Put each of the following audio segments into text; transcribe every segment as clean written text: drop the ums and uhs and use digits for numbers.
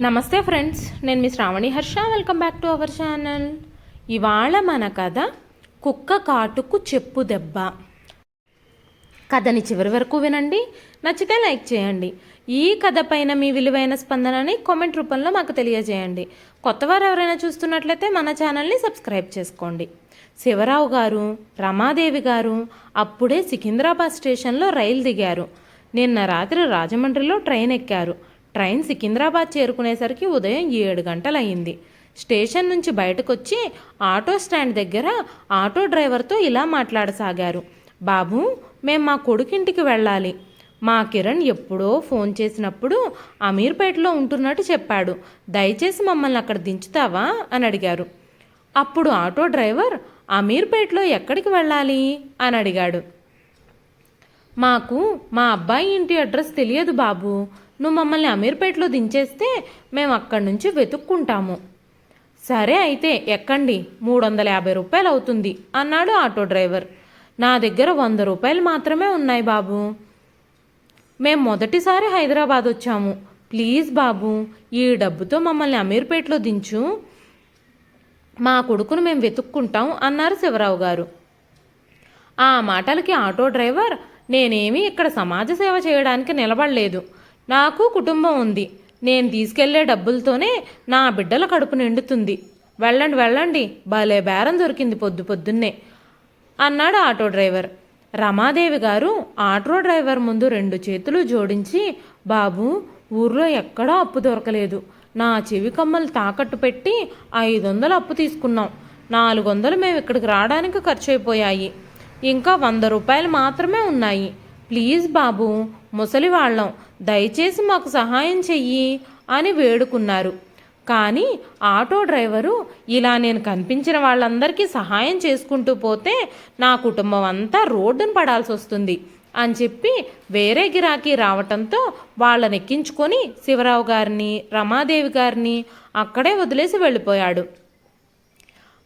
నమస్తే ఫ్రెండ్స్, నేను మీ Shravani Harsha. Welcome back to our channel. ఇవాళ మన కథ కుక్క కాటుకు చెప్పు దెబ్బ. కథని చివరి వరకు వినండి, నచ్చితే లైక్ చేయండి. ఈ కథ పైన మీ విలువైన స్పందనని కామెంట్ రూపంలో మాకు తెలియజేయండి. కొత్తవారు ఎవరైనా చూస్తున్నట్లయితే మన ఛానల్ని సబ్స్క్రైబ్ చేసుకోండి. శివరావు గారు, రమాదేవి గారు అప్పుడే సికింద్రాబాద్ స్టేషన్లో రైలు దిగారు. నిన్న రాత్రి రాజమండ్రిలో ట్రైన్ ఎక్కారు. ట్రైన్ సికింద్రాబాద్ చేరుకునేసరికి ఉదయం 7 గంటలయ్యింది. స్టేషన్ నుంచి బయటకొచ్చి ఆటో స్టాండ్ దగ్గర ఆటో డ్రైవర్తో ఇలా మాట్లాడసాగారు. బాబు, మేం మా కొడుకింటికి వెళ్ళాలి. మా కిరణ్ ఎప్పుడో ఫోన్ చేసినప్పుడు అమీర్పేటలో ఉంటున్నట్టు చెప్పాడు. దయచేసి మమ్మల్ని అక్కడ దించుతావా అని అడిగారు. అప్పుడు ఆటో డ్రైవర్, అమీర్పేటలో ఎక్కడికి వెళ్ళాలి అని అడిగాడు. మాకు మా అబ్బాయి ఇంటి అడ్రస్ తెలియదు బాబు. నువ్వు మమ్మల్ని అమీర్పేటలో దించేస్తే మేము అక్కడి నుంచి వెతుక్కుంటాము. సరే అయితే ఎక్కండి, 350 రూపాయలు అవుతుంది అన్నాడు ఆటో డ్రైవర్. నా దగ్గర 100 రూపాయలు మాత్రమే ఉన్నాయి బాబు. మేము మొదటిసారి హైదరాబాద్ వచ్చాము. ప్లీజ్ బాబు, ఈ డబ్బుతో మమ్మల్ని అమీర్పేటలో దించు. మా కొడుకును మేము వెతుక్కుంటాం అన్నారు శివరావు గారు. ఆ మాటలకి ఆటో డ్రైవర్, నేనేమీ ఇక్కడ సమాజ సేవ చేయడానికి నిలబడలేదు. నాకు కుటుంబం ఉంది. నేను తీసుకెళ్లే డబ్బులతోనే నా బిడ్డల కడుపు నిండుతుంది. వెళ్ళండి వెళ్ళండి, భలే బేరం దొరికింది పొద్దున్నే అన్నాడు ఆటో డ్రైవర్. రమాదేవి గారు ఆటో డ్రైవర్ ముందు 2 చేతులు జోడించి, బాబు, ఊర్లో ఎక్కడా అప్పు దొరకలేదు. నా చెవి కమ్మలు తాకట్టు పెట్టి 500 అప్పు తీసుకున్నాం. 400 మేము ఇక్కడికి రావడానికి ఖర్చు అయిపోయాయి. ఇంకా 100 రూపాయలు మాత్రమే ఉన్నాయి. ప్లీజ్ బాబు, ముసలివాళ్ళం, దయచేసి మాకు సహాయం చెయ్యి అని వేడుకున్నారు. కానీ ఆటో డ్రైవరు, ఇలా నేను కనిపించిన వాళ్ళందరికీ సహాయం చేసుకుంటూ పోతే నా కుటుంబం అంతా రోడ్డును పడాల్సి వస్తుంది అని చెప్పి వేరే గిరాకీ రావటంతో వాళ్ళని ఎక్కించుకొని శివరావు గారిని, రమాదేవి గారిని అక్కడే వదిలేసి వెళ్ళిపోయాడు.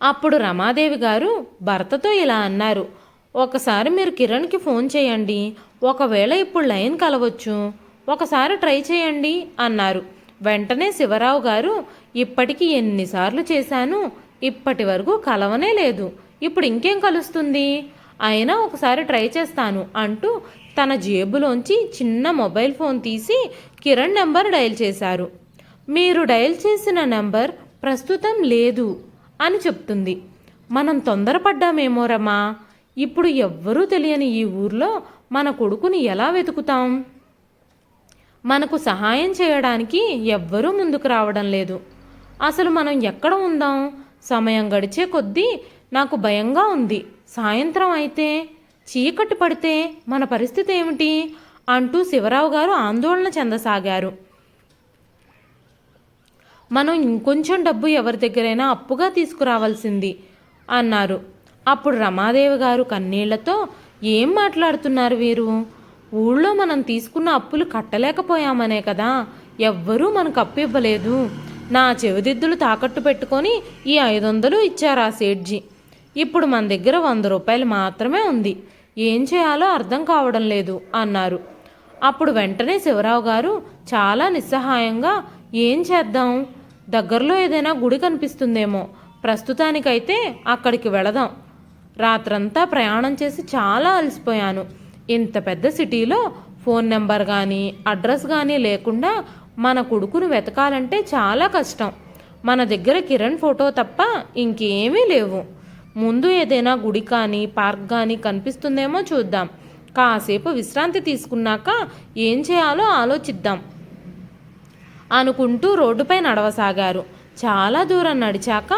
అప్పుడు రమాదేవి గారు భర్తతో ఇలా అన్నారు, ఒకసారి మీరు కిరణ్కి ఫోన్ చేయండి. ఒకవేళ ఇప్పుడు లైన్ కలవచ్చు, ఒకసారి ట్రై చేయండి అన్నారు. వెంటనే శివరావు గారు, ఇప్పటికి ఎన్నిసార్లు చేశాను, ఇప్పటి వరకు కలవనే లేదు. ఇప్పుడు ఇంకేం కలుస్తుంది, అయినా ఒకసారి ట్రై చేస్తాను అంటూ తన జేబులోంచి చిన్న మొబైల్ ఫోన్ తీసి కిరణ్ నెంబర్ డయల్ చేశారు. మీరు డయల్ చేసిన నెంబర్ ప్రస్తుతం లేదు అని చెప్తుంది. మనం తొందరపడ్డామేమో రమా. ఇప్పుడు ఎవ్వరూ తెలియని ఈ ఊర్లో మన కొడుకుని ఎలా వెతుకుతాం? మనకు సహాయం చేయడానికి ఎవ్వరూ ముందుకు రావడం లేదు. అసలు మనం ఎక్కడ ఉందాం? సమయం గడిచే కొద్దీ నాకు భయంగా ఉంది. సాయంత్రం అయితే, చీకటి పడితే మన పరిస్థితి ఏమిటి అంటూ శివరావు గారు ఆందోళన చెందసాగారు. మనం ఇంకొంచెం డబ్బు ఎవరి దగ్గరైనా అప్పుగా తీసుకురావాల్సింది అన్నారు. అప్పుడు రమాదేవి గారు కన్నీళ్లతో, ఏం మాట్లాడుతున్నారు వీరు? ఊళ్ళో మనం తీసుకున్న అప్పులు కట్టలేకపోయామనే కదా ఎవ్వరూ మనకు అప్పు ఇవ్వలేదు. నా చెవిదిద్దులు తాకట్టు పెట్టుకొని ఈ 500 ఇచ్చారు ఆ సేట్జీ. ఇప్పుడు మన దగ్గర 100 రూపాయలు మాత్రమే ఉంది. ఏం చేయాలో అర్థం కావడం లేదు అన్నారు. అప్పుడు వెంటనే శివరావు గారు చాలా నిస్సహాయంగా, ఏం చేద్దాం? దగ్గరలో ఏదైనా గుడి కనిపిస్తుందేమో, ప్రస్తుతానికైతే అక్కడికి వెళదాం. రాత్రంతా ప్రయాణం చేసి చాలా అలసిపోయాను. ఇంత పెద్ద సిటీలో ఫోన్ నెంబర్ కానీ అడ్రస్ కానీ లేకుండా మన కొడుకును వెతకాలంటే చాలా కష్టం. మన దగ్గర కిరణ్ ఫోటో తప్ప ఇంకేమీ లేవు. ముందు ఏదైనా గుడి కానీ పార్క్ కానీ కనిపిస్తుందేమో చూద్దాం. కాసేపు విశ్రాంతి తీసుకున్నాక ఏం చేయాలో ఆలోచిద్దాం అనుకుంటూ రోడ్డుపై నడవసాగారు. చాలా దూరం నడిచాక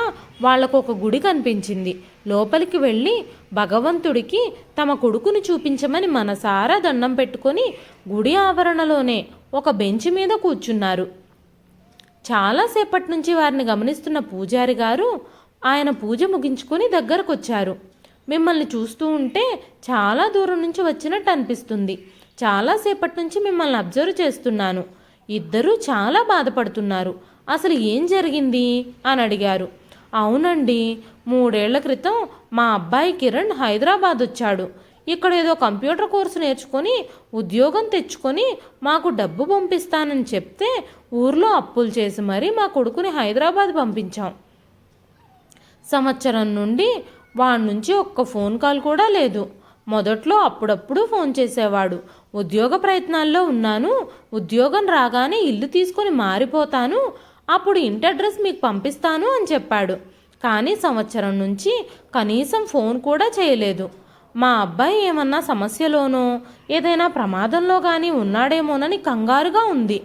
వాళ్లకు ఒక గుడి కనిపించింది. లోపలికి వెళ్ళి భగవంతుడికి తమ కొడుకుని చూపించమని మనసారా దండం పెట్టుకొని గుడి ఆవరణలోనే ఒక బెంచ్ మీద కూర్చున్నారు. చాలాసేపటి నుంచి వారిని గమనిస్తున్న పూజారి గారు ఆయన పూజ ముగించుకొని దగ్గరకొచ్చారు. మిమ్మల్ని చూస్తూ ఉంటే చాలా దూరం నుంచి వచ్చినట్టు అనిపిస్తుంది. చాలాసేపటి నుంచి మిమ్మల్ని అబ్జర్వ్ చేస్తున్నాను. ఇద్దరూ చాలా బాధపడుతున్నారు. అసలు ఏం జరిగింది అని అడిగారు. అవునండి, 3 ఏళ్ల క్రితం మా అబ్బాయి కిరణ్ హైదరాబాద్ వచ్చాడు. ఇక్కడ ఏదో కంప్యూటర్ కోర్సు నేర్చుకొని ఉద్యోగం తెచ్చుకొని మాకు డబ్బు పంపిస్తానని చెప్తే ఊర్లో అప్పులు చేసి మరీ మా కొడుకుని హైదరాబాద్ పంపించాం. సంవత్సరం నుండి వాడి నుంచి ఒక్క ఫోన్ కాల్ కూడా లేదు. మొదట్లో అప్పుడప్పుడు ఫోన్ చేసేవాడు. ఉద్యోగ ప్రయత్నాల్లో ఉన్నాను, ఉద్యోగం రాగానే ఇల్లు తీసుకొని మారిపోతాను, అప్పుడు ఇంటి అడ్రస్ మీకు పంపిస్తాను అని చెప్పాడు. కానీ సంవత్సరం నుంచి కనీసం ఫోన్ కూడా చేయలేదు. మా అబ్బాయి ఏమన్నా సమస్యలోనో ఏదైనా ప్రమాదంలో కానీ ఉన్నాడేమోనని కంగారుగా ఉంది.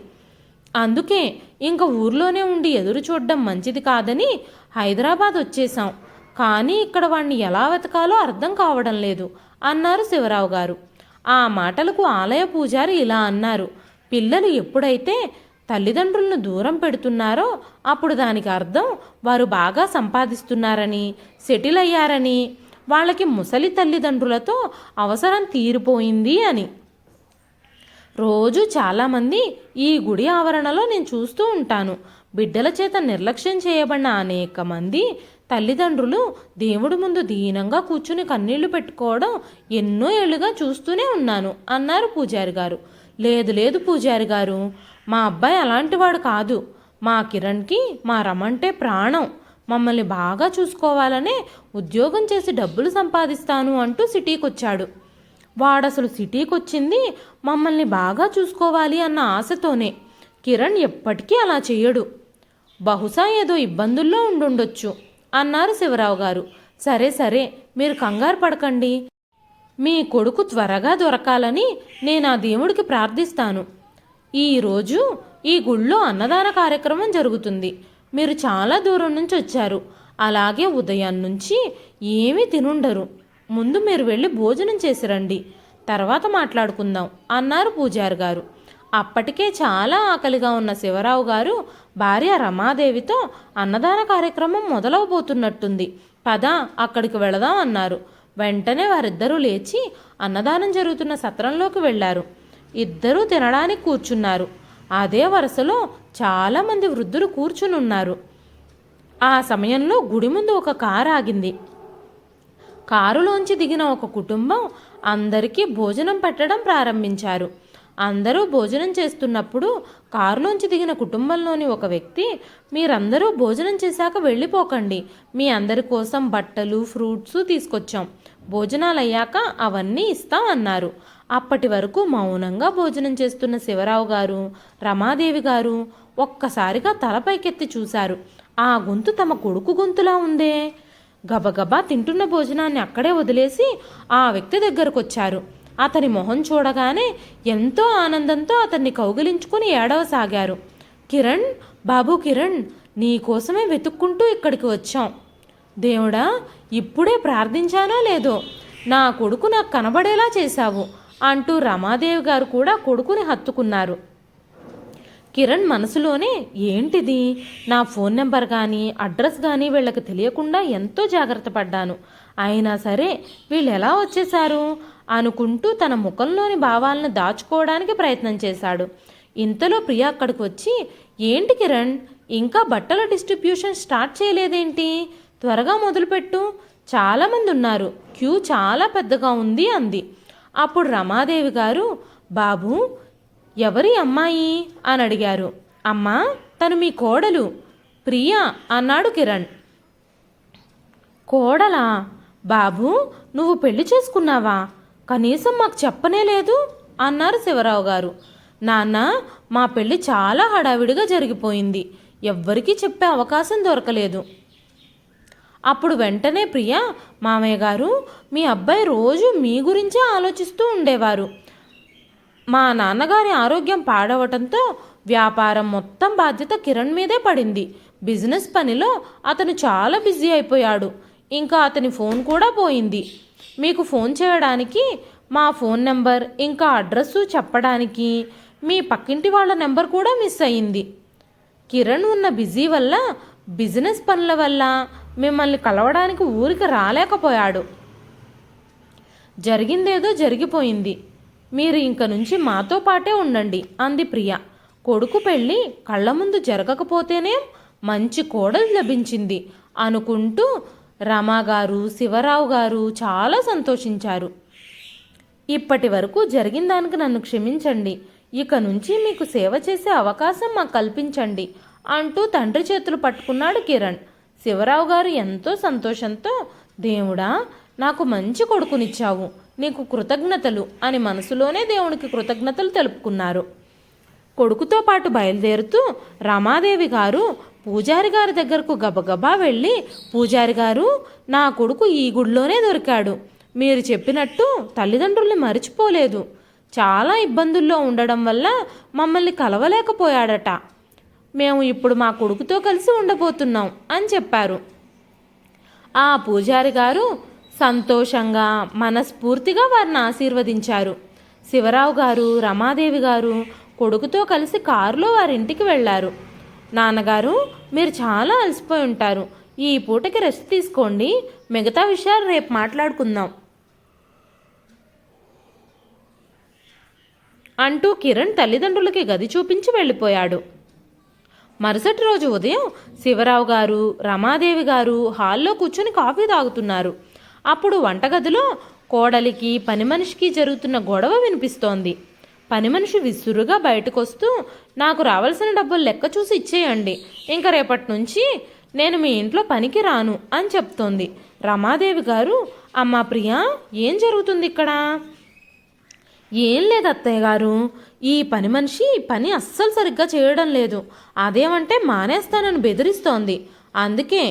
అందుకే ఇంక ఊర్లోనే ఉండి ఎదురు చూడడం మంచిది కాదని హైదరాబాద్ వచ్చేసాం. కానీ ఇక్కడ వాణ్ణి ఎలా వెతకాలో అర్థం కావడం లేదు అన్నారు శివరావు గారు. ఆ మాటలకు ఆలయ పూజారి ఇలా అన్నారు. పిల్లలు ఎప్పుడైతే తల్లిదండ్రులను దూరం పెడుతున్నారో అప్పుడు దానికి అర్థం వారు బాగా సంపాదిస్తున్నారని, సెటిల్ అయ్యారని, వాళ్ళకి ముసలి తల్లిదండ్రులతో అవసరం తీరిపోయింది అని. రోజు చాలామంది ఈ గుడి ఆవరణలో నేను చూస్తూ ఉంటాను. బిడ్డల చేత నిర్లక్ష్యం చేయబడిన అనేక మంది తల్లిదండ్రులు దేవుడి ముందు దీనంగా కూర్చుని కన్నీళ్లు పెట్టుకోవడం ఎన్నో ఏళ్ళుగా చూస్తూనే ఉన్నాను అన్నారు పూజారి గారు. లేదు లేదు పూజారి గారు, మా అబ్బాయి అలాంటివాడు కాదు. మా కిరణ్కి మా రమంటే ప్రాణం. మమ్మల్ని బాగా చూసుకోవాలనే ఉద్యోగం చేసి డబ్బులు సంపాదిస్తాను అంటూ సిటీకి వచ్చాడు. వాడసలు సిటీకి వచ్చింది మమ్మల్ని బాగా చూసుకోవాలి అన్న ఆశతోనే. కిరణ్ ఎప్పటికీ అలా చేయడు. బహుశా ఏదో ఇబ్బందుల్లో ఉండుండొచ్చు అన్నారు శివరావు గారు. సరే సరే, మీరు కంగారు పడకండి. మీ కొడుకు త్వరగా దొరకాలని నేను ఆ దేవుడికి ప్రార్థిస్తాను. ఈరోజు ఈ గుళ్ళో అన్నదాన కార్యక్రమం జరుగుతుంది. మీరు చాలా దూరం నుంచి వచ్చారు. అలాగే ఉదయం నుంచి ఏమీ తినుండరు. ముందు మీరు వెళ్ళి భోజనం చేసి రండి, తర్వాత మాట్లాడుకుందాం అన్నారు పూజారి గారు. అప్పటికే చాలా ఆకలిగా ఉన్న శివరావు గారు భార్య రమాదేవితో అన్నదాన కార్యక్రమం మొదలవబోతున్నట్టుంది, పద అక్కడికి వెళదాం అన్నారు. వెంటనే వారిద్దరూ లేచి అన్నదానం జరుగుతున్న సత్రంలోకి వెళ్లారు. ఇద్దరూ తినడానికి కూర్చున్నారు. అదే వరుసలో చాలామంది వృద్ధులు కూర్చునున్నారు. ఆ సమయంలో గుడి ముందు ఒక కారు ఆగింది. కారులోంచి దిగిన ఒక కుటుంబం అందరికీ భోజనం పెట్టడం ప్రారంభించారు. అందరూ భోజనం చేస్తున్నప్పుడు కారులోంచి దిగిన కుటుంబంలోని ఒక వ్యక్తి, మీరందరూ భోజనం చేశాక వెళ్ళిపోకండి, మీ అందరి కోసం బట్టలు ఫ్రూట్స్ తీసుకొచ్చాం, భోజనాలు అయ్యాక అవన్నీ ఇస్తాం అన్నారు. అప్పటి వరకు మౌనంగా భోజనం చేస్తున్న శివరావు గారు, రమాదేవి గారు ఒక్కసారిగా తలపైకెత్తి చూశారు. ఆ గొంతు తమ కొడుకు గొంతులా ఉందే. గబగబా తింటున్న భోజనాన్ని అక్కడే వదిలేసి ఆ వ్యక్తి దగ్గరకు వచ్చారు. అతని మొహం చూడగానే ఎంతో ఆనందంతో అతన్ని కౌగిలించుకుని ఏడవసాగారు. కిరణ్, బాబు కిరణ్, నీకోసమే వెతుక్కుంటూ ఇక్కడికి వచ్చాం. దేవుడా, ఇప్పుడే ప్రార్థించానో లేదో నా కొడుకు నాకు కనబడేలా చేశావు అంటూ రమాదేవి గారు కూడా కొడుకుని హత్తుకున్నారు. కిరణ్ మనసులోనే, ఏంటిది, నా ఫోన్ నెంబర్ కానీ అడ్రస్ కానీ వీళ్ళకి తెలియకుండా ఎంతో జాగ్రత్త పడ్డాను, అయినా సరే వీళ్ళు ఎలా వచ్చేశారు అనుకుంటూ తన ముఖంలోని భావాలను దాచుకోవడానికి ప్రయత్నం చేశాడు. ఇంతలో ప్రియ అక్కడికి వచ్చి, ఏంటి కిరణ్, ఇంకా బట్టల డిస్ట్రిబ్యూషన్ స్టార్ట్ చేయలేదేంటి, త్వరగా మొదలుపెట్టు, చాలామంది ఉన్నారు, క్యూ చాలా పెద్దగా ఉంది అంది. అప్పుడు రమాదేవి గారు, బాబు ఎవరి అమ్మాయి అని అడిగారు. అమ్మా, తను మీ కోడలు ప్రియా అన్నాడు కిరణ్. కోడలా? బాబు, నువ్వు పెళ్లి చేసుకున్నావా? కనీసం మాకు చెప్పనే లేదు అన్నారు శివరావు గారు. నాన్న, మా పెళ్లి చాలా హడావిడిగా జరిగిపోయింది, ఎవ్వరికీ చెప్పే అవకాశం దొరకలేదు. అప్పుడు వెంటనే ప్రియా, మామయ్య గారు, మీ అబ్బాయి రోజు మీ గురించే ఆలోచిస్తూ ఉండేవారు. మా నాన్నగారి ఆరోగ్యం పాడవటంతో వ్యాపారం మొత్తం బాధ్యత కిరణ్ మీదే పడింది. బిజినెస్ పనిలో అతను చాలా బిజీ అయిపోయాడు. ఇంకా అతని ఫోన్ కూడా పోయింది. మీకు ఫోన్ చేయడానికి మా ఫోన్ నెంబర్ ఇంకా అడ్రస్సు చెప్పడానికి మీ పక్కింటి వాళ్ళ నెంబర్ కూడా మిస్ అయ్యింది. కిరణ్ ఉన్న బిజీ వల్ల, బిజినెస్ పనుల వల్ల మిమ్మల్ని కలవడానికి ఊరికి రాలేకపోయాడు. జరిగిందేదో జరిగిపోయింది, మీరు ఇంక నుంచి మాతో పాటే ఉండండి అంది ప్రియ. కొడుకు పెళ్ళి కళ్ళ ముందు జరగకపోతేనే మంచి కోడలు లభించింది అనుకుంటూ రమాగారు, శివరావు గారు చాలా సంతోషించారు. ఇప్పటి వరకు జరిగిన దానికి నన్ను క్షమించండి. ఇక నుంచి మీకు సేవ చేసే అవకాశం మాకు కల్పించండి అంటూ తండ్రి చేతులు పట్టుకున్నాడు కిరణ్. శివరావు గారు ఎంతో సంతోషంతో, దేవుడా, నాకు మంచి కొడుకునిచ్చావు, నీకు కృతజ్ఞతలు అని మనసులోనే దేవునికి కృతజ్ఞతలు తెలుపుకున్నారు. కొడుకుతో పాటు బయలుదేరుతూ రమాదేవి గారు పూజారి గారి దగ్గరకు గబగబా వెళ్ళి, పూజారి గారు, నా కొడుకు ఈ గుడిలోనే దొరికాడు. మీరు చెప్పినట్టు తల్లిదండ్రుల్ని మరిచిపోలేదు. చాలా ఇబ్బందుల్లో ఉండడం వల్ల మమ్మల్ని కలవలేకపోయాడట. మేము ఇప్పుడు మా కొడుకుతో కలిసి ఉండబోతున్నాం అని చెప్పారు. ఆ పూజారి గారు సంతోషంగా మనస్ఫూర్తిగా వారిని ఆశీర్వదించారు. శివరావు గారు, రమాదేవి గారు కొడుకుతో కలిసి కారులో వారింటికి వెళ్ళారు. నాన్నగారు, మీరు చాలా అలసిపోయి ఉంటారు, ఈ పూటకి రెస్ట్ తీసుకోండి, మిగతా విషయాలు రేపు మాట్లాడుకుందాం అంటూ కిరణ్ తల్లిదండ్రులకి గది చూపించి వెళ్ళిపోయాడు. మరుసటి రోజు ఉదయం శివరావు గారు, రమాదేవి గారు హాల్లో కూర్చుని కాఫీ తాగుతున్నారు. అప్పుడు వంటగదిలో కోడలికి పని మనిషికి జరుగుతున్న గొడవ వినిపిస్తోంది. పని మనిషి విసురుగా బయటకొస్తూ, నాకు రావాల్సిన డబ్బులు లెక్క చూసి ఇచ్చేయండి, ఇంక రేపటి నుంచి నేను మీ ఇంట్లో పనికి రాను అని చెప్తోంది. రమాదేవి గారు, అమ్మా ప్రియా, ఏం జరుగుతుంది ఇక్కడ? ఏం లేదు అత్తయ్య గారు, ఈ పని మనిషి పని అస్సలు సరిగ్గా చేయడం లేదు, అదేమంటే మానేస్తానని బెదిరిస్తోంది, అందుకే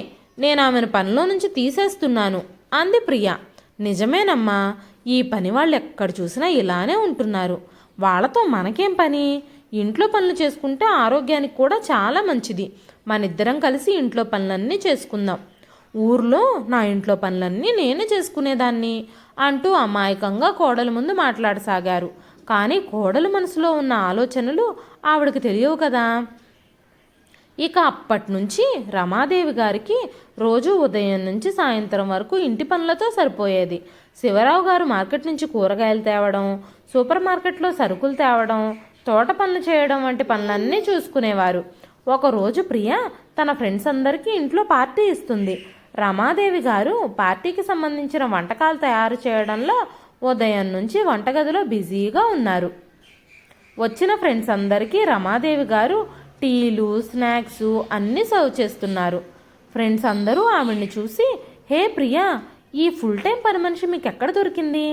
నేను ఆమెను పనిలో నుంచి తీసేస్తున్నాను అంది ప్రియ. నిజమేనమ్మా, ఈ పని వాళ్ళు ఎక్కడ చూసినా ఇలానే ఉంటున్నారు, వాళ్ళతో మనకేం పని? ఇంట్లో పనులు చేసుకుంటే ఆరోగ్యానికి కూడా చాలా మంచిది, మనిద్దరం కలిసి ఇంట్లో పనులన్నీ చేసుకుందాం, ఊర్లో నా ఇంట్లో పనులన్నీ నేనే చేసుకునేదాన్ని అంటూ అమాయకంగా కోడల ముందు మాట్లాడసాగారు. కానీ కోడలు మనసులో ఉన్న ఆలోచనలు ఆవిడకి తెలియవు కదా. ఇక అప్పటి నుంచి రమాదేవి గారికి రోజు ఉదయం నుంచి సాయంత్రం వరకు ఇంటి పనులతో సరిపోయేది. శివరావు గారు మార్కెట్ నుంచి కూరగాయలు తేవడం, సూపర్ మార్కెట్లో సరుకులు తేవడం, తోట పనులు చేయడం వంటి పనులన్నీ చూసుకునేవారు. ఒకరోజు ప్రియ తన ఫ్రెండ్స్ అందరికీ ఇంట్లో పార్టీ ఇస్తుంది. రమాదేవి గారు పార్టీకి సంబంధించిన వంటకాలు తయారు చేయడంలో ఉదయం నుంచి వంటగదిలో బిజీగా ఉన్నారు. వచ్చిన ఫ్రెండ్స్ అందరికీ రమాదేవి గారు టీలు, స్నాక్స్ అన్నీ సర్వ్ చేస్తున్నారు. ఫ్రెండ్స్ అందరూ ఆవిడ్ని చూసి, హే ప్రియా, ఈ ఫుల్ టైం పని మనిషి మీకు ఎక్కడ దొరికింది?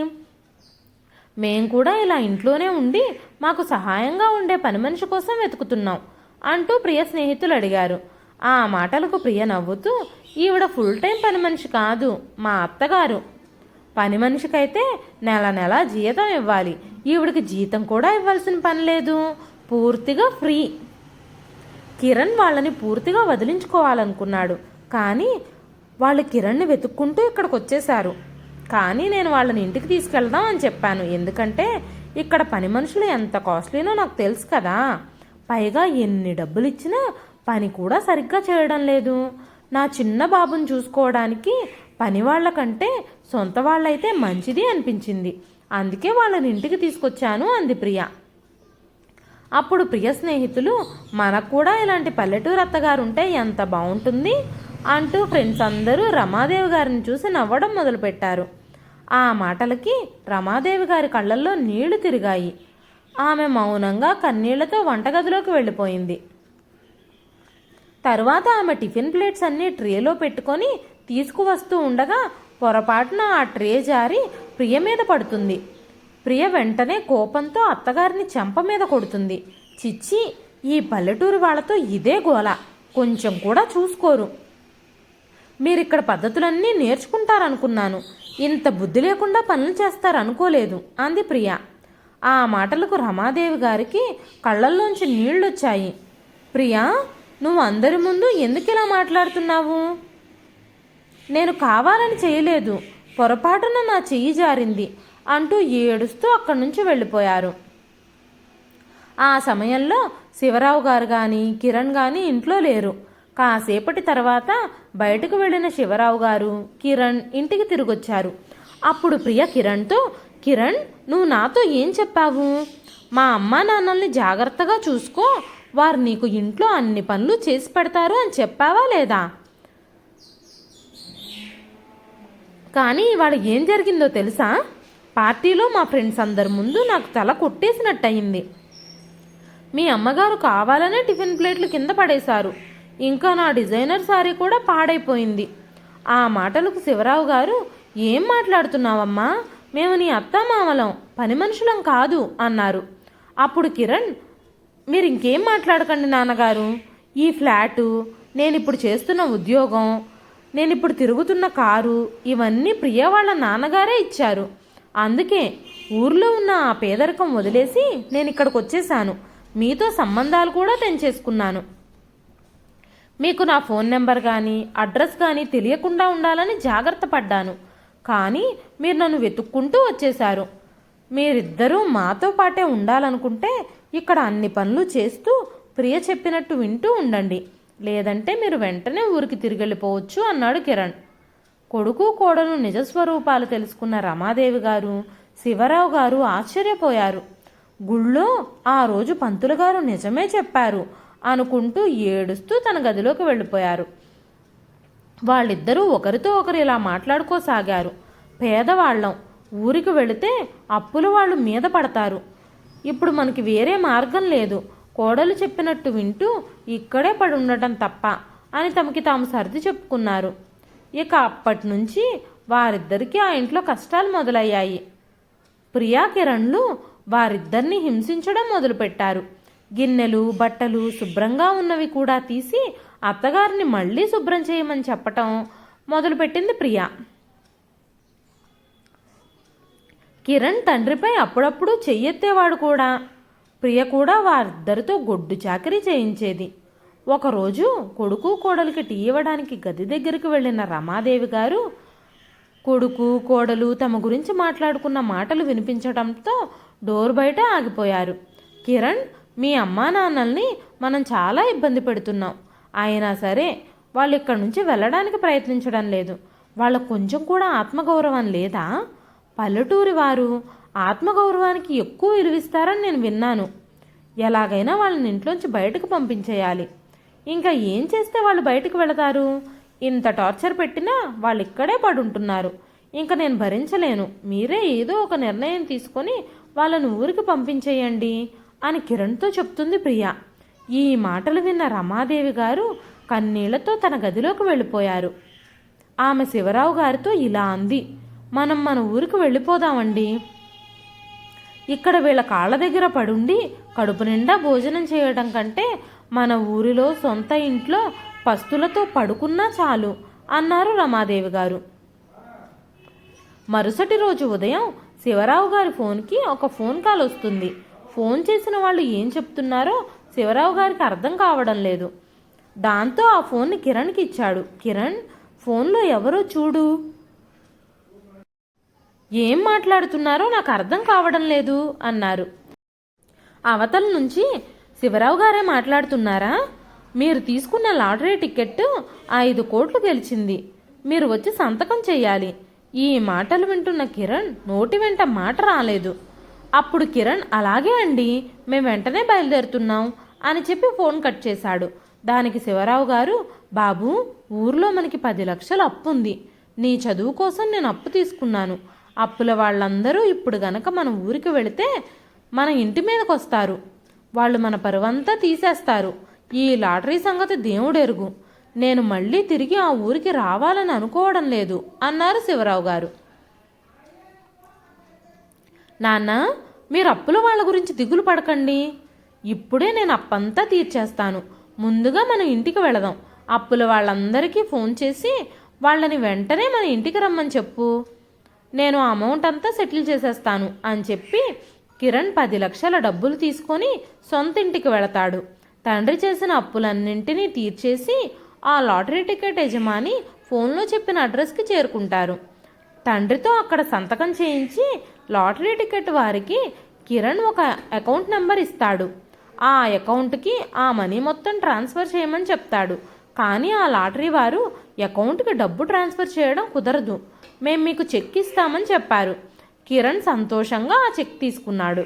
మేం కూడా ఇలా ఇంట్లోనే ఉండి మాకు సహాయంగా ఉండే పని మనిషి కోసం వెతుకుతున్నాం అంటూ ప్రియ స్నేహితులు అడిగారు. ఆ మాటలకు ప్రియ నవ్వుతూ, ఈవిడ ఫుల్ టైం పని మనిషి కాదు, మా అత్తగారు. పని మనిషికైతే నెల నెల జీతం ఇవ్వాలి, ఈవిడికి జీతం కూడా ఇవ్వాల్సిన పని లేదు, పూర్తిగా ఫ్రీ. కిరణ్ వాళ్ళని పూర్తిగా వదిలించుకోవాలనుకున్నాడు, కానీ వాళ్ళు కిరణ్ని వెతుక్కుంటూ ఇక్కడికి వచ్చేశారు. కానీ నేను వాళ్ళని ఇంటికి తీసుకెళ్దాం అని చెప్పాను, ఎందుకంటే ఇక్కడ పని మనుషులు ఎంత కాస్ట్లీనో నాకు తెలుసు కదా. పైగా ఎన్ని డబ్బులు ఇచ్చినా పని కూడా సరిగ్గా చేయడం లేదు. నా చిన్న బాబుని చూసుకోవడానికి పని వాళ్ళకంటే సొంత వాళ్ళైతే మంచిది అనిపించింది, అందుకే వాళ్ళని ఇంటికి తీసుకొచ్చాను అంది ప్రియ. అప్పుడు ప్రియ స్నేహితులు, మనకు కూడా ఇలాంటి పల్లెటూరు అత్తగారు ఉంటే ఎంత బాగుంటుంది అంటూ ఫ్రెండ్స్ అందరూ రమాదేవి గారిని చూసి నవ్వడం మొదలుపెట్టారు. ఆ మాటలకి రమాదేవి గారి కళ్ళల్లో నీళ్లు తిరిగాయి. ఆమె మౌనంగా కన్నీళ్లతో వంటగదిలోకి వెళ్ళిపోయింది. తరువాత ఆమె టిఫిన్ ప్లేట్స్ అన్నీ ట్రేలో పెట్టుకొని తీసుకువస్తూ ఉండగా పొరపాటున ఆ ట్రే జారి ప్రియ మీద పడుతుంది. ప్రియ వెంటనే కోపంతో అత్తగారిని చెంప మీద కొడుతుంది. చిచ్చి, ఈ పల్లెటూరు వాళ్ళతో ఇదే గోల, కొంచెం కూడా చూసుకోరు. మీరిక్కడ పద్ధతులన్నీ నేర్చుకుంటారనుకున్నాను, ఇంత బుద్ధి లేకుండా పనులు చేస్తారనుకోలేదు అంది ప్రియ. ఆ మాటలకు రమాదేవి గారికి కళ్ళల్లోంచి నీళ్లొచ్చాయి. ప్రియా, నువ్వు అందరి ముందు ఎందుకు ఇలా మాట్లాడుతున్నావు? నేను కావాలని చేయలేదు, పొరపాటున నా చెయ్యి జారింది అంటూ ఏడుస్తూ అక్కడి నుంచి వెళ్ళిపోయారు. ఆ సమయంలో శివరావు గారు కానీ కిరణ్ కానీ ఇంట్లో లేరు. కాసేపటి తర్వాత బయటకు వెళ్ళిన శివరావు గారు, కిరణ్ ఇంటికి తిరిగొచ్చారు. అప్పుడు ప్రియ కిరణ్తో, కిరణ్, నువ్వు నాతో ఏం చెప్పావు? మా అమ్మా నాన్నల్ని జాగ్రత్తగా చూసుకో, వారు నీకు ఇంట్లో అన్ని పనులు చేసి పెడతారు అని చెప్పావా లేదా? కానీ ఇవాళ ఏం జరిగిందో తెలుసా? పార్టీలో మా ఫ్రెండ్స్ అందరి ముందు నాకు తల కొట్టేసినట్టయింది. మీ అమ్మగారు కావాలనే టిఫిన్ ప్లేట్లు కింద పడేశారు. ఇంకా నా డిజైనర్ సారీ కూడా పాడైపోయింది. ఆ మాటలకు శివరావు గారు, ఏం మాట్లాడుతున్నావమ్మా, మేము నీ అత్తామామలం, పని మనుషులం కాదు అన్నారు. అప్పుడు కిరణ్, మీరు ఇంకేం మాట్లాడకండి నాన్నగారు. ఈ ఫ్లాటు, నేనిప్పుడు చేస్తున్న ఉద్యోగం, నేనిప్పుడు తిరుగుతున్న కారు, ఇవన్నీ ప్రియ వాళ్ళ నాన్నగారే ఇచ్చారు. అందుకే ఊర్లో ఉన్న ఆ పేదరికం వదిలేసి నేను ఇక్కడికి వచ్చేసాను. మీతో సంబంధాలు కూడా తెంచేసుకున్నాను. మీకు నా ఫోన్ నెంబర్ కానీ అడ్రస్ కానీ తెలియకుండా ఉండాలని జాగ్రత్త పడ్డాను. కానీ మీరు నన్ను వెతుక్కుంటూ వచ్చేశారు. మీరిద్దరూ మాతో పాటే ఉండాలనుకుంటే ఇక్కడ అన్ని పనులు చేస్తూ ప్రియ చెప్పినట్టు వింటూ ఉండండి. లేదంటే మీరు వెంటనే ఊరికి తిరిగి వెళ్ళిపోవచ్చు అన్నాడు కిరణ్. కొడుకు కోడలు నిజస్వరూపాలు తెలుసుకున్న రమాదేవి గారు, శివరావు గారు ఆశ్చర్యపోయారు. గుళ్ళో ఆ రోజు పంతులు గారు నిజమే చెప్పారు అనుకుంటూ ఏడుస్తూ తన గదిలోకి వెళ్ళిపోయారు. వాళ్ళిద్దరూ ఒకరితో ఒకరు ఇలా మాట్లాడుకోసాగారు. పేదవాళ్ళం, ఊరికి వెళితే అప్పుల వాళ్ళు మీద పడతారు. ఇప్పుడు మనకి వేరే మార్గం లేదు. కోడలు చెప్పినట్టు వింటూ ఇక్కడే పడి ఉండటం తప్ప అని తమకి తాము సర్ది చెప్పుకున్నారు. ఇక అప్పటి నుంచి వారిద్దరికీ ఆ ఇంట్లో కష్టాలు మొదలయ్యాయి. ప్రియా కిరణ్లు వారిద్దరిని హింసించడం మొదలుపెట్టారు. గిన్నెలు బట్టలు శుభ్రంగా ఉన్నవి కూడా తీసి అత్తగారిని మళ్ళీ శుభ్రం చేయమని చెప్పటం మొదలుపెట్టింది ప్రియా. కిరణ్ తండ్రిపై అప్పుడప్పుడు చెయ్యెత్తేవాడు కూడా. ప్రియ కూడా వారిద్దరితో గొడ్డు చాకరీ చేయించేది. ఒకరోజు కొడుకు కోడలికి టీ ఇవ్వడానికి గది దగ్గరికి వెళ్ళిన రమాదేవి గారు కొడుకు కోడలు తమ గురించి మాట్లాడుకున్న మాటలు వినిపించడంతో డోర్ బయట ఆగిపోయారు. కిరణ్, మీ అమ్మా నాన్నల్ని మనం చాలా ఇబ్బంది పెడుతున్నాం. అయినా సరే వాళ్ళు ఇక్కడి నుంచి వెళ్ళడానికి ప్రయత్నించడం లేదు. వాళ్ళకు కొంచెం కూడా ఆత్మగౌరవం లేదా? పల్లెటూరి వారు ఆత్మగౌరవానికి ఎక్కువ విలువిస్తారని నేను విన్నాను. ఎలాగైనా వాళ్ళని ఇంట్లోంచి బయటకు పంపించేయాలి. ఇంకా ఏం చేస్తే వాళ్ళు బయటకు వెళతారు? ఇంత టార్చర్ పెట్టినా వాళ్ళు ఇక్కడే పడుంటున్నారు. ఇంకా నేను భరించలేను. మీరే ఏదో ఒక నిర్ణయం తీసుకొని వాళ్ళను ఊరికి పంపించేయండి అని కిరణ్తో చెప్తుంది ప్రియ. ఈ మాటలు విన్న రమాదేవి గారు కన్నీళ్లతో తన గదిలోకి వెళ్ళిపోయారు. ఆమె శివరావు గారితో ఇలా అంది, మనం మన ఊరికి వెళ్ళిపోదామండి. ఇక్కడ వీళ్ళ కాళ్ళ దగ్గర పడుండి కడుపు నిండా భోజనం చేయడం కంటే మన ఊరిలో సొంత ఇంట్లో పస్తులతో పడుకున్నా చాలు అన్నారు రమాదేవి గారు. మరుసటి రోజు ఉదయం శివరావు గారి ఫోన్కి ఒక ఫోన్ కాల్ వస్తుంది. ఫోన్ చేసిన వాళ్ళు ఏం చెప్తున్నారో శివరావు గారికి అర్థం కావడం లేదు. దాంతో ఆ ఫోన్ని కిరణ్కి ఇచ్చాడు. కిరణ్, ఫోన్లో ఎవరో చూడు. ఏం మాట్లాడుతున్నారో నాకు అర్థం కావడం లేదు అన్నారు. అవతల నుంచి, శివరావు గారే మాట్లాడుతున్నారా? మీరు తీసుకున్న లాటరీ టికెట్ 5 కోట్లు గెలిచింది. మీరు వచ్చి సంతకం చెయ్యాలి. ఈ మాటలు వింటున్న కిరణ్ నోటి వెంట మాట రాలేదు. అప్పుడు కిరణ్, అలాగే అండి, మేము వెంటనే బయలుదేరుతున్నాం అని చెప్పి ఫోన్ కట్ చేశాడు. దానికి శివరావు గారు, బాబు, ఊర్లో మనకి 10 లక్షలు అప్పు ఉంది. నీ చదువు కోసం నేను అప్పు తీసుకున్నాను. అప్పుల వాళ్ళందరూ ఇప్పుడు గనక మన ఊరికి వెళితే మన ఇంటి మీదకి వస్తారు. వాళ్ళు మన పరువంతా తీసేస్తారు. ఈ లాటరీ సంగతి దేవుడెరుగు. నేను మళ్ళీ తిరిగి ఆ ఊరికి రావాలని అనుకోవడం లేదు అన్నారు శివరావు గారు. నాన్న, మీరు అప్పుల వాళ్ళ గురించి దిగులు పడకండి. ఇప్పుడే నేను అప్పంతా తీర్చేస్తాను. ముందుగా మనం ఇంటికి వెళదాం. అప్పుల వాళ్ళందరికీ ఫోన్ చేసి వాళ్ళని వెంటనే మన ఇంటికి రమ్మని చెప్పు. నేను అమౌంట్ అంతా సెటిల్ చేసేస్తాను అని చెప్పి కిరణ్ 10 లక్షల డబ్బులు తీసుకొని సొంత ఇంటికి వెళతాడు. తండ్రి చేసిన అప్పులన్నింటినీ తీర్చేసి ఆ లాటరీ టికెట్ యజమాని ఫోన్లో చెప్పిన అడ్రస్కి చేరుకుంటారు. తండ్రితో అక్కడ సంతకం చేయించి లాటరీ టికెట్ వారికి కిరణ్ ఒక అకౌంట్ నెంబర్ ఇస్తాడు. ఆ అకౌంట్కి ఆ మనీ మొత్తం ట్రాన్స్ఫర్ చేయమని చెప్తాడు. కానీ ఆ లాటరీ వారు అకౌంట్కి డబ్బు ట్రాన్స్ఫర్ చేయడం కుదరదు, మేము మీకు చెక్ ఇస్తామని చెప్పారు. కిరణ్ సంతోషంగా ఆ చెక్ తీసుకున్నాడు.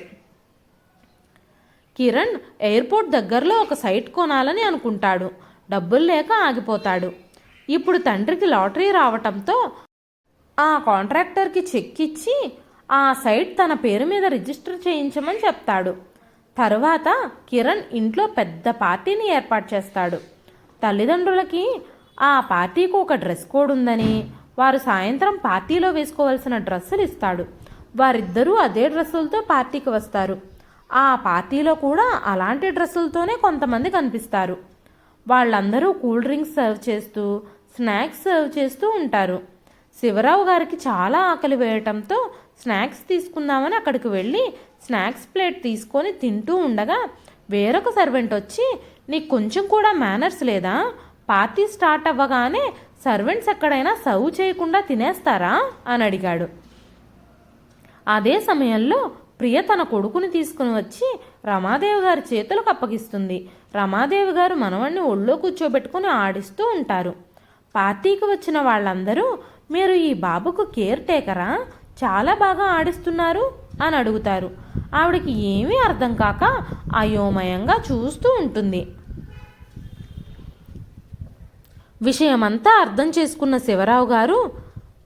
కిరణ్ ఎయిర్పోర్ట్ దగ్గరలో ఒక సైట్ కొనాలని అనుకుంటాడు. డబ్బులు లేక ఆగిపోతాడు. ఇప్పుడు తండ్రికి లాటరీ రావటంతో ఆ కాంట్రాక్టర్కి చెక్ ఇచ్చి ఆ సైట్ తన పేరు మీద రిజిస్టర్ చేయించమని చెప్తాడు. తరువాత కిరణ్ ఇంట్లో పెద్ద పార్టీని ఏర్పాటు చేస్తాడు. తల్లిదండ్రులకి ఆ పార్టీకి ఒక డ్రెస్ కోడ్ ఉందని, వారు సాయంత్రం పార్టీలో వేసుకోవాల్సిన డ్రెస్సులు ఇస్తాడు. వారిద్దరూ అదే డ్రెస్సులతో పార్టీకి వస్తారు. ఆ పార్టీలో కూడా అలాంటి డ్రెస్సులతోనే కొంతమంది కనిపిస్తారు. వాళ్ళందరూ కూల్ డ్రింక్స్ సర్వ్ చేస్తూ, స్నాక్స్ సర్వ్ చేస్తూ ఉంటారు. శివరావు గారికి చాలా ఆకలి వేయటంతో స్నాక్స్ తీసుకుందామని అక్కడికి వెళ్ళి స్నాక్స్ ప్లేట్ తీసుకొని తింటూ ఉండగా వేరొక సర్వెంట్ వచ్చి, నీకు కొంచెం కూడా మేనర్స్ లేదా? పార్టీ స్టార్ట్ అవ్వగానే సర్వెంట్స్ ఎక్కడైనా సర్వ్ చేయకుండా తినేస్తారా అని అడిగాడు. అదే సమయంలో ప్రియ తన కొడుకుని తీసుకుని వచ్చి రమాదేవి గారి చేతులకు అప్పగిస్తుంది. రమాదేవి గారు మనవణ్ణి ఒళ్ళో కూర్చోబెట్టుకుని ఆడిస్తూ ఉంటారు. పార్టీకి వచ్చిన వాళ్ళందరూ, మీరు ఈ బాబుకు కేర్ టేకరా? చాలా బాగా ఆడిస్తున్నారు అని అడుగుతారు. ఆవిడకి ఏమీ అర్థం కాక అయోమయంగా చూస్తూ ఉంటుంది. విషయమంతా అర్థం చేసుకున్న శివరావు గారు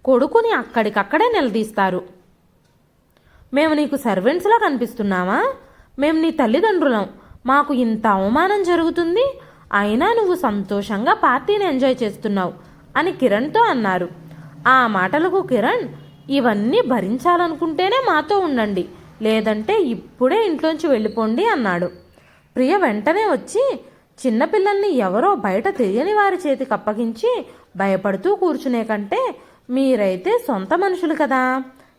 కొడుకుని అక్కడికక్కడే నిలదీస్తారు. మేము నీకు సర్వెంట్స్లా కనిపిస్తున్నామా? మేము నీ తల్లిదండ్రులం. మాకు ఇంత అవమానం జరుగుతుంది, అయినా నువ్వు సంతోషంగా పార్టీని ఎంజాయ్ చేస్తున్నావు అని కిరణ్తో అన్నారు. ఆ మాటలకు కిరణ్, ఇవన్నీ భరించాలనుకుంటేనే మాతో ఉండండి, లేదంటే ఇప్పుడే ఇంట్లోంచి వెళ్ళిపోండి అన్నాడు. ప్రియ వెంటనే వచ్చి, చిన్నపిల్లల్ని ఎవరో బయట తెలియని వారి చేతికి అప్పగించి భయపడుతూ కూర్చునే కంటే మీరైతే సొంత మనుషులు కదా,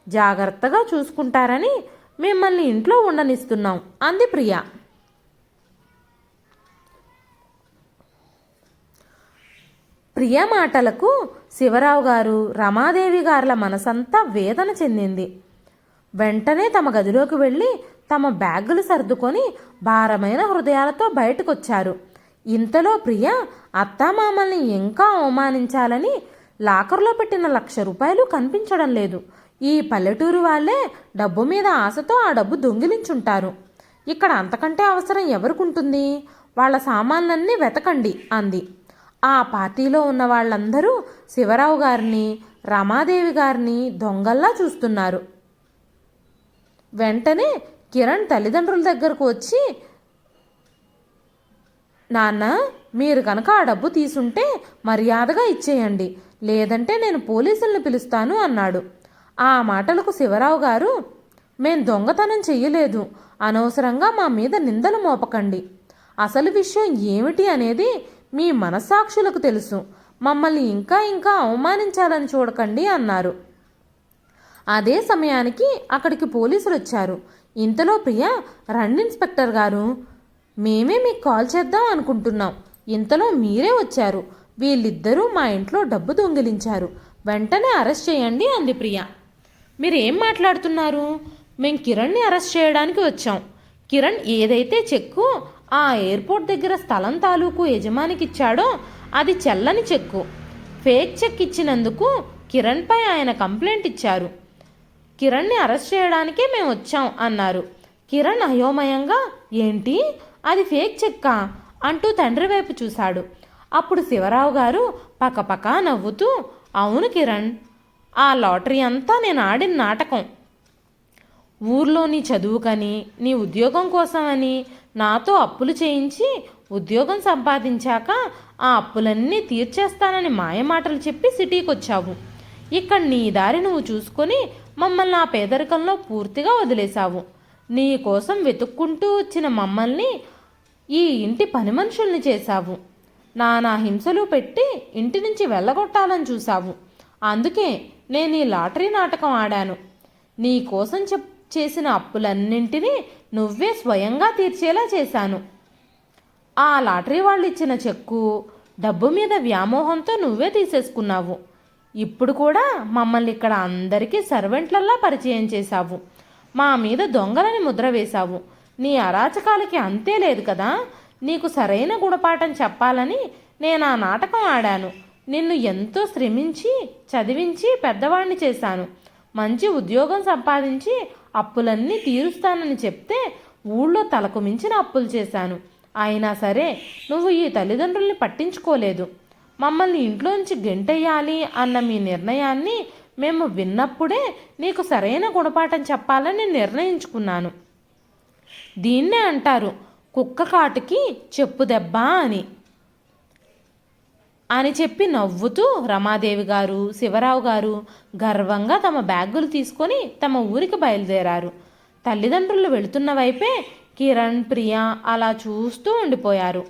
జాగ్రత్తగా చూసుకుంటారని మిమ్మల్ని ఇంట్లో ఉండనిస్తున్నాం అంది ప్రియ. ప్రియ మాటలకు శివరావు గారు, రమాదేవి గారుల మనసంతా వేదన చెందింది. వెంటనే తమ గదిలోకి వెళ్ళి తమ బ్యాగులు సర్దుకొని భారమైన హృదయాలతో బయటకొచ్చారు. ఇంతలో ప్రియ అత్తామామల్ని ఇంకా అవమానించాలని లాకర్లో పెట్టిన 1,00,000 రూపాయలు కనిపించడం లేదు. ఈ పల్లెటూరు వాళ్ళే డబ్బు మీద ఆశతో ఆ డబ్బు దొంగిలించుంటారు. ఇక్కడ అంతకంటే అవసరం ఎవరికుంటుంది? వాళ్ళ సామాన్లన్నీ వెతకండి అంది. ఆ పార్టీలో ఉన్న వాళ్ళందరూ శివరావు గారిని, రమాదేవి గారిని దొంగల్లా చూస్తున్నారు. వెంటనే కిరణ్ తల్లిదండ్రుల దగ్గరకు వచ్చి, నాన్న, మీరు కనుక ఆ డబ్బు తీసుంటే మర్యాదగా ఇచ్చేయండి, లేదంటే నేను పోలీసుల్ని పిలుస్తాను అన్నాడు. ఆ మాటలకు శివరావు గారు, మేం దొంగతనం చెయ్యలేదు, అనవసరంగా మా మీద నిందలు మోపకండి. అసలు విషయం ఏమిటి అనేది మీ మనస్సాక్షులకు తెలుసు, మమ్మల్ని ఇంకా ఇంకా అవమానించాలని చూడకండి అన్నారు. అదే సమయానికి అక్కడికి పోలీసులు వచ్చారు. ఇంతలో ప్రియ, రండి ఇన్స్పెక్టర్ గారు, మేమే మీకు కాల్ చేద్దాం అనుకుంటున్నాం, ఇంతలో మీరే వచ్చారు. వీళ్ళిద్దరూ మా ఇంట్లో డబ్బు దొంగిలించారు, వెంటనే అరెస్ట్ చేయండి అంది ప్రియ. మీరేం మాట్లాడుతున్నారు? మేం కిరణ్ని అరెస్ట్ చేయడానికి వచ్చాం. కిరణ్ ఏదైతే చెక్కు ఆ ఎయిర్పోర్ట్ దగ్గర స్థలం తాలూకు యజమానికి ఇచ్చాడో అది చెల్లని చెక్కు. ఫేక్ చెక్ ఇచ్చినందుకు కిరణ్పై ఆయన కంప్లైంట్ ఇచ్చారు. కిరణ్ని అరెస్ట్ చేయడానికే మేము వచ్చాం అన్నారు. కిరణ్ అయోమయంగా, ఏంటి, అది ఫేక్ చెక్కా అంటూ తండ్రి వైపు చూశాడు. అప్పుడు శివరావు గారు పకపక నవ్వుతూ, అవును కిరణ్, ఆ లాటరీ అంతా నేను ఆడిన నాటకం. ఊర్లో నీ చదువుకని, నీ ఉద్యోగం కోసమని నాతో అప్పులు చేయించి ఉద్యోగం సంపాదించాక ఆ అప్పులన్నీ తీర్చేస్తానని మాయమాటలు చెప్పి సిటీకి వచ్చావు. ఇక్కడ నీ దారి నువ్వు చూసుకొని మమ్మల్ని ఆ పేదరికంలో పూర్తిగా వదిలేశావు. నీ కోసం వెతుక్కుంటూ వచ్చిన మమ్మల్ని ఈ ఇంటి పని మనుషుల్ని చేశావు. నానా హింసలు పెట్టి ఇంటి నుంచి వెళ్ళగొట్టాలని చూశావు. అందుకే నేను ఈ లాటరీ నాటకం ఆడాను. నీ కోసం చేసిన అప్పులన్నింటినీ నువ్వే స్వయంగా తీర్చేలా చేశాను. ఆ లాటరీ వాళ్ళు ఇచ్చిన చెక్కు, డబ్బు మీద వ్యామోహంతో నువ్వే తీసేసుకున్నావు. ఇప్పుడు కూడా మమ్మల్ని ఇక్కడ అందరికీ సర్వెంట్లల్లా పరిచయం చేశావు. మా మీద దొంగలని ముద్ర వేశావు. నీ అరాచకాలకి అంతే లేదు కదా. నీకు సరైన గుణపాఠం చెప్పాలని నేను ఆ నాటకం ఆడాను. నిన్ను ఎంతో శ్రమించి చదివించి పెద్దవాణ్ణి చేశాను. మంచి ఉద్యోగం సంపాదించి అప్పులన్నీ తీరుస్తానని చెప్తే ఊళ్ళో తలకు మించిన అప్పులు చేశాను. అయినా సరే నువ్వు ఈ తల్లిదండ్రుల్ని పట్టించుకోలేదు. మమ్మల్ని ఇంట్లోంచి గెంటెయ్యాలి అన్న మీ నిర్ణయాన్ని మేము విన్నప్పుడే నీకు సరైన గుణపాఠం చెప్పాలని నిర్ణయించుకున్నాను. దీన్నే అంటారు కుక్క కాటుకి చెప్పు దెబ్బ అని చెప్పి నవ్వుతూ రమాదేవి గారు, శివరావు గారు గర్వంగా తమ బ్యాగులు తీసుకొని తమ ఊరికి బయలుదేరారు. తల్లిదండ్రులు వెళుతున్న వైపే కిరణ్, ప్రియ అలా చూస్తూ ఉండిపోయారు.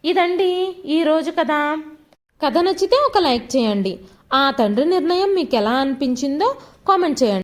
ఇదండి ఈరోజు కథ. కథ నచ్చితే ఒక లైక్ చేయండి. ఆ తండ్రి నిర్ణయం మీకు ఎలా అనిపించిందో కామెంట్ చేయండి.